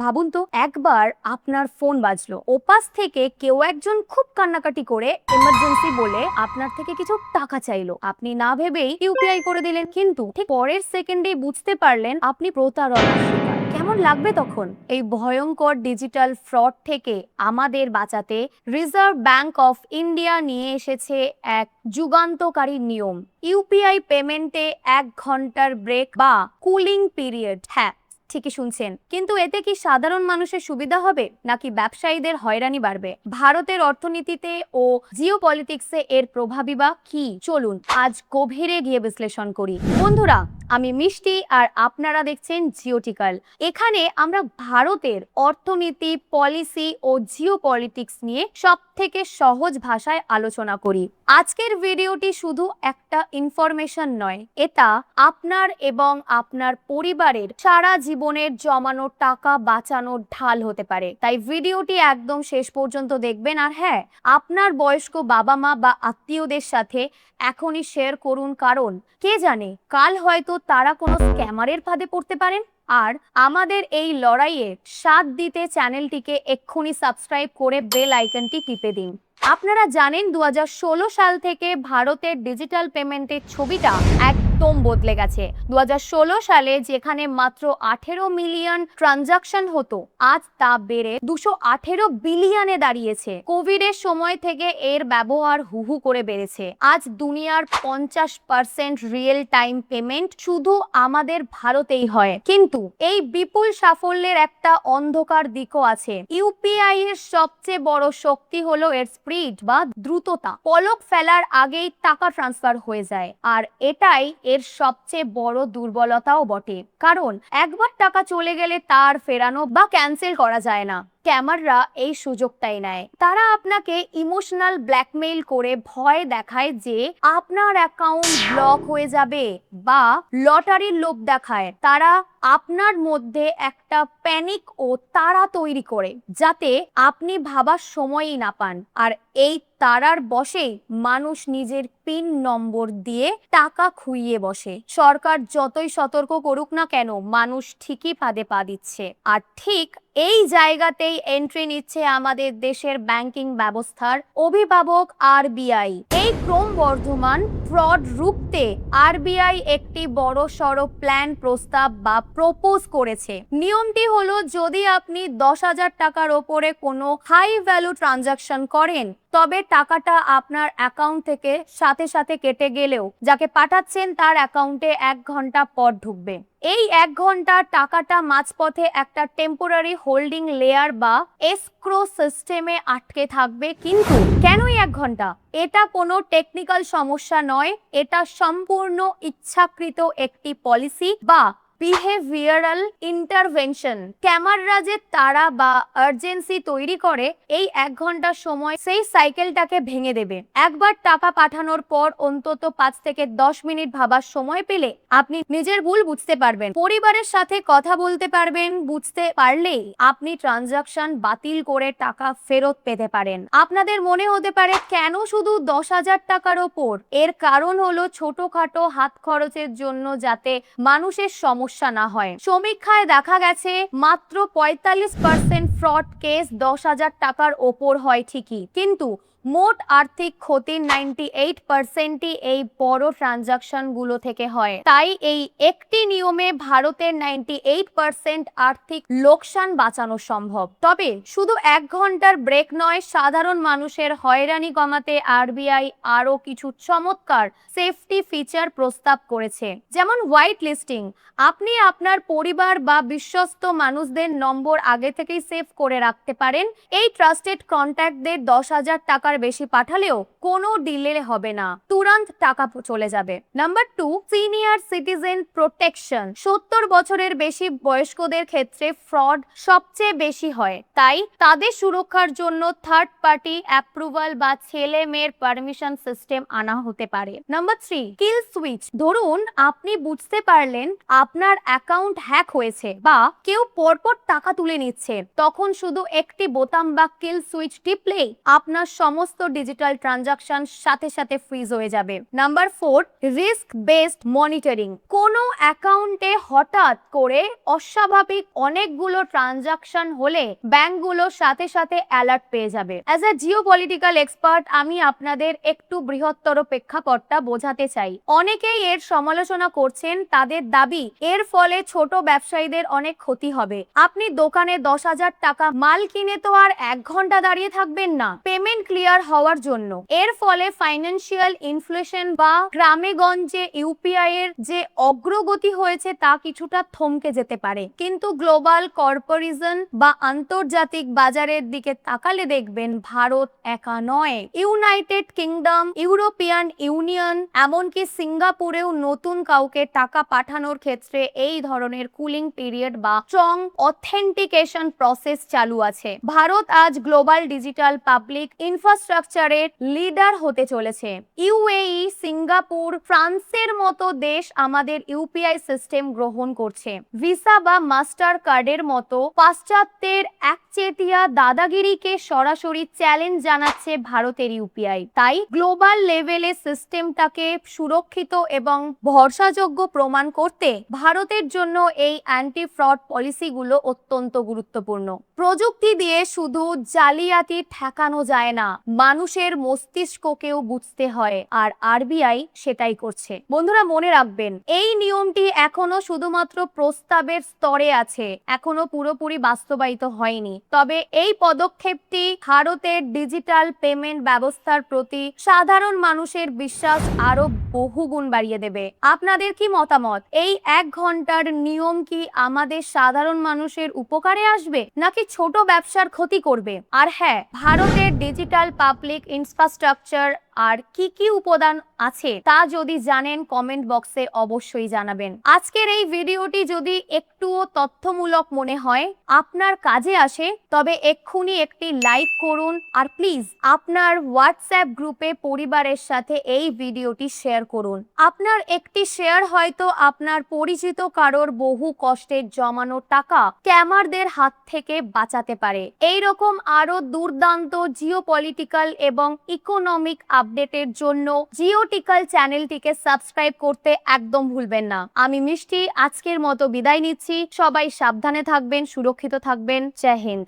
ভাবুন তো, একবার আপনার ফোন বাজলো, ওপাশ থেকে কেউ একজন খুব কান্নাকাটি করে এমার্জেন্সি বলে আপনার থেকে কিছু টাকা চাইলো। আপনি না ভেবেই ইউপিআই করে দিলেন, কিন্তু ঠিক পরের সেকেন্ডেই বুঝতে পারলেন আপনি প্রতারণার শিকার। কেমন লাগবে তখন? এই ভয়ঙ্কর ডিজিটাল ফ্রড থেকে আমাদের বাঁচাতে রিজার্ভ ব্যাংক অফ ইন্ডিয়া নিয়ে এসেছে এক যুগান্তকারী নিয়ম, ইউপিআই পেমেন্টে 1 ঘন্টার ব্রেক বা কুলিং পিরিয়ড। হ্যাঁ, ঠিকই শুনছেন, কিন্তু এতে কি সাধারণ মানুষের সুবিধা হবে নাকি ব্যবসায়ীদের হয়রানি বাড়বে? ভারতের অর্থনীতিতে ও জিও পলিটিক্সে এর প্রভাবই বা কি? চলুন আজ গভীরে গিয়ে বিশ্লেষণ করি। বন্ধুরা, আমি মিষ্টি আর আপনারা দেখছেন জিওটিক্যাল। এখানে আমরা ভারতের অর্থনীতি, পলিসি ও জিও পলিটিক্স নিয়ে সব থেকে সহজ ভাষায় আলোচনা করি। আজকের ভিডিওটি শুধু একটা ইনফরমেশন নয়, এটা আপনার এবং আপনার পরিবারের সারা জীবনের জমানো টাকা বাঁচানোর ঢাল হতে পারে। তাই ভিডিওটি একদম শেষ পর্যন্ত দেখবেন। আর হ্যাঁ, আপনার বয়স্ক বাবা মা বা আত্মীয়দের সাথে এখনই শেয়ার করুন, কারণ কে জানে কাল হয়তো তারা কোনো স্ক্যামারের ফাঁদে পড়তে পারেন। আর আমাদের এই লড়াইয়ে সাথ দিতে চ্যানেলটিকে এক্ষুনি সাবস্ক্রাইব করে বেল আইকনটি টিপে দিন। আপনারা জানেন 2016 সাল থেকে ভারতের ডিজিটাল পেমেন্টের ছবিটা একদম বদলে গেছে। 2016 সালে যেখানে মাত্র 18 মিলিয়ন ট্রানজাকশন হতো, আজ তা বেড়ে 218 বিলিয়নে দাঁড়িয়েছে। কোভিডের সময় থেকে এর ব্যবহার হুহু করে বেড়েছে। আজ দুনিয়ার 50% রিয়েল টাইম পেমেন্ট শুধু আমাদের ভারতেই হয়। কিন্তু এই বিপুল সাফল্যের একটা অন্ধকার দিকও আছে। ইউপিআই এর সবচেয়ে বড় শক্তি হলো এর স্পিড বা দ্রুততা। পলক ফেলার আগেই টাকা ট্রান্সফার হয়ে যায়, আর এটাই এর সবচেয়ে বড় দুর্বলতাও বটে। কারণ একবার টাকা চলে গেলে তার ফেরানো বা ক্যান্সেল করা যায় না। স্ক্যামাররা এই সুযোগটাই নেয়। তারা আপনাকে ইমোশনাল ব্ল্যাকমেইল করে ভয় দেখায় যে আপনার অ্যাকাউন্ট ব্লক হয়ে যাবে, বা লটারির লোভ দেখায়। তারা আপনার মধ্যে একটা প্যানিক ও তাড়া তৈরি করে যাতে আপনি ভাবার সময়ই না পান। আর এই তারার বশেই মানুষ নিজের পিন নম্বর দিয়ে টাকা খুইয়ে বসে। সরকার যতই সতর্ক করুক না কেন, মানুষ ঠিকই ফাঁদে পা দিচ্ছে। আর ঠিক এই জায়গাতেই এন্ট্রি নিচ্ছে আমাদের দেশের ব্যাংকিং ব্যবস্থার অভিভাবক আরবিআই। এই ক্রমবর্ধমান ফ্রড রুখতে আরবিআই একটি বড় সড়ো প্ল্যান প্রস্তাব বা প্রপোজ করেছে। নিয়মটি হলো, যদি আপনি 10,000 টাকার ওপরে কোনো হাই ভ্যালু ট্রানজাকশন করেন, তবে টাকাটা আপনার অ্যাকাউন্ট থেকে সাথে সাথে কেটে গেলেও যাকে পাঠাচ্ছেন তার অ্যাকাউন্টে 1 ঘন্টা পর ঢুকবে। এই 1 ঘন্টা টাকাটা মাঝপথে একটা টেম্পোরারি হোল্ডিং লেয়ার বা এসক্রো সিস্টেমে আটকে থাকবে। কিন্তু কেনই 1 ঘন্টা? এটা কোনো টেকনিক্যাল সমস্যা নয়, এটা সম্পূর্ণ ইচ্ছাকৃত একটি পলিসি বা বিহেভিয়ারাল ইন্টারভেনশন। ক্যামাররা যে তারা বা আর্জেন্সি তৈরি করে এই 1 ঘন্টার সময় সেই সাইকেলটাকে ভেঙে দেবে। একবার টাকা পাঠানোর পর অন্তত 5 থেকে 10 মিনিট ভাবার সময় পেলে আপনি নিজের ভুল বুঝতে পারবেন, পরিবারের সাথে কথা বলতে পারবেন। বুঝতে পারলেই আপনি ট্রানজাকশন বাতিল করে টাকা ফেরত পেতে পারেন। আপনাদের মনে হতে পারে কেন শুধু 10,000 টাকার ওপর? এর কারণ হলো ছোটখাটো হাত খরচের জন্য যাতে মানুষের সমস্যা না হয়। সমীক্ষায় দেখা গেছে মাত্র 45% ফ্রড কেস 10,000 টাকার ওপর হয় ঠিকই, কিন্তু মোট আর্থিক ক্ষতির 98%ই এই বড় ট্রানজাকশন গুলো থেকে হয়। তাই এই একটি নিয়মে ভারতের 98% আর্থিক লোকসান বাঁচানো সম্ভব। তবে শুধু 1 ঘন্টার ব্রেক নয়, সাধারণ মানুষের হয়রানি কমাতে আরবিআই আরো কিছু চমৎকার সেফটি ফিচার প্রস্তাব করেছে, যেমন হোয়াইট লিস্টিং। আপনি আপনার পরিবার বা বিশ্বস্ত মানুষদের নম্বর আগে থেকেই সেভ করে রাখতে পারেন। এই ট্রাস্টেড কন্ট্যাক্টদের 10,000 টাকার বেশি পাঠালেও কোনো ডিলে হবে না, তুরন্ত টাকা চলে যাবে। Number 2, senior citizen protection. 70 বছরের বেশি বয়স্কদের ক্ষেত্রে ফ্রড সবচেয়ে বেশি হয়, তাই তাদের সুরক্ষার জন্য থার্ড পার্টি অ্যাপ্রুভাল বা ছেলে মেয়ের পারমিশন সিস্টেম আনা হতে পারে। নাম্বার 3, কিল সুইচ। ধরুন আপনি বুঝতে পারলেন আপনার অ্যাকাউন্ট হ্যাক হয়েছে বা কেউ পরপর টাকা তুলে নিচ্ছে, তখন শুধু একটি বোতাম বা কিল সুইচ টিপলেই আপনার সমস্ত সমস্ত ডিজিটাল ট্রানজাকশন সাথে সাথে ফ্রিজ হয়ে যাবে। Number 4, risk based monitoring. কোনো অ্যাকাউন্টে হঠাৎ করে অস্বাভাবিক অনেকগুলো ট্রানজাকশন হলে ব্যাংকগুলো সাথে সাথে অ্যালার্ট পেয়ে যাবে। অ্যাজ এ জিওপলিটিক্যাল এক্সপার্ট আমি আপনাদের একটু বৃহত্তর প্রেক্ষাপটটা বোঝাতে চাই। অনেকেই এর সমালোচনা করছেন, তাদের দাবি এর ফলে ছোট ব্যবসায়ীদের অনেক ক্ষতি হবে। আপনি দোকানে 10,000 টাকা মাল কিনে তো আর 1 ঘন্টা দাঁড়িয়ে থাকবেন না পেমেন্ট ক্লিয়ার হওয়ার জন্য। এর ফলে ফাইন্যান্সিয়াল ইনফ্লেশন বা গ্রামে গঞ্জে ইউপিআই এর যে অগ্রগতি হয়েছে তা কিছুটা থমকে যেতে পারে। কিন্তু গ্লোবাল কর্পোরেশন বা আন্তর্জাতিক বাজারের দিকে তাকালে দেখবেন ভারত একা নয়। ইউনাইটেড কিংডম, ইউরোপিয়ান ইউনিয়ন, এমনকি সিঙ্গাপুরেও নতুন কাউকে টাকা পাঠানোর ক্ষেত্রে এই ধরনের কুলিং পিরিয়ড বা স্ট্রং অথেন্টিকেশন প্রসেস চালু আছে। ভারত আজ গ্লোবাল ডিজিটাল পাবলিক ইনফ্রাস্ট্রাকচারের লিডার হতে চলেছে। ইউএই, সিঙ্গাপুর, ফ্রান্সের মতো দেশ আমাদের ইউপিআই সিস্টেম গ্রহণ করছে। ভিসা বা মাস্টার কার্ডের মতো পাশ্চাত্যের একচেটিয়া দাদাগিরিকে সরাসরি চ্যালেঞ্জ জানাচ্ছে ভারতের ইউপিআই। তাই গ্লোবাল লেভেলে সিস্টেমটাকে সুরক্ষিত এবং ভরসাযোগ্য প্রমাণ করতে ভারতের জন্য এই অ্যান্টি ফ্রড পলিসিগুলো অত্যন্ত গুরুত্বপূর্ণ। প্রযুক্তি দিয়ে শুধু জালিয়াতি ঠেকানো যায় না, মানুষের মস্তিষ্ককেও বুঝতে হয়, আর আরবিআই সেটাই করছে। বন্ধুরা মনে রাখবেন, এই নিয়মটি এখনো শুধুমাত্র প্রস্তাবের স্তরে আছে, এখনো পুরোপুরি বাস্তবায়িত হয়নি। তবে এই পদক্ষেপটি ভারতের ডিজিটাল পেমেন্ট ব্যবস্থার প্রতি সাধারণ মানুষের বিশ্বাস আরো বহুগুণ বাড়িয়ে দেবে। আপনাদের কি মতামত? এই 1 ঘন্টার নিয়ম কি আমাদের সাধারণ মানুষের উপকারে আসবে নাকি ছোট ব্যবসার ক্ষতি করবে? আর হ্যাঁ, ভারতের ডিজিটাল পাবলিক ইনফ্রাস্ট্রাকচার আর কি কি উপাদান আছে তা যদি জানেন কমেন্ট বক্সে অবশ্যই জানাবেন। আজকের এই ভিডিওটি যদি একটুও তথ্যমূলক মনে হয়, আপনার কাজে আসে, তবে এক্ষুনি একটি লাইক করুন আর প্লিজ আপনার হোয়াটসঅ্যাপ গ্রুপে পরিবারের সাথে এই ভিডিওটি শেয়ার করুন। আপনার একটি শেয়ার হয়তো আপনার পরিচিত কারোর বহু কষ্টের জমানো টাকা স্ক্যামারদের হাত থেকে বাঁচাতে পারে। এইরকম আরো দুর্দান্ত জিওপলিটিক্যাল এবং ইকোনমিক আপডেটের জন্য জিওটিক্যাল চ্যানেলটিকে সাবস্ক্রাইব করতে একদম ভুলবেন না। আমি মিষ্টি আজকের মতো বিদায় নিচ্ছি। সবাই সাবধানে থাকবেন, সুরক্ষিত থাকবেন। জয় হিন্দ।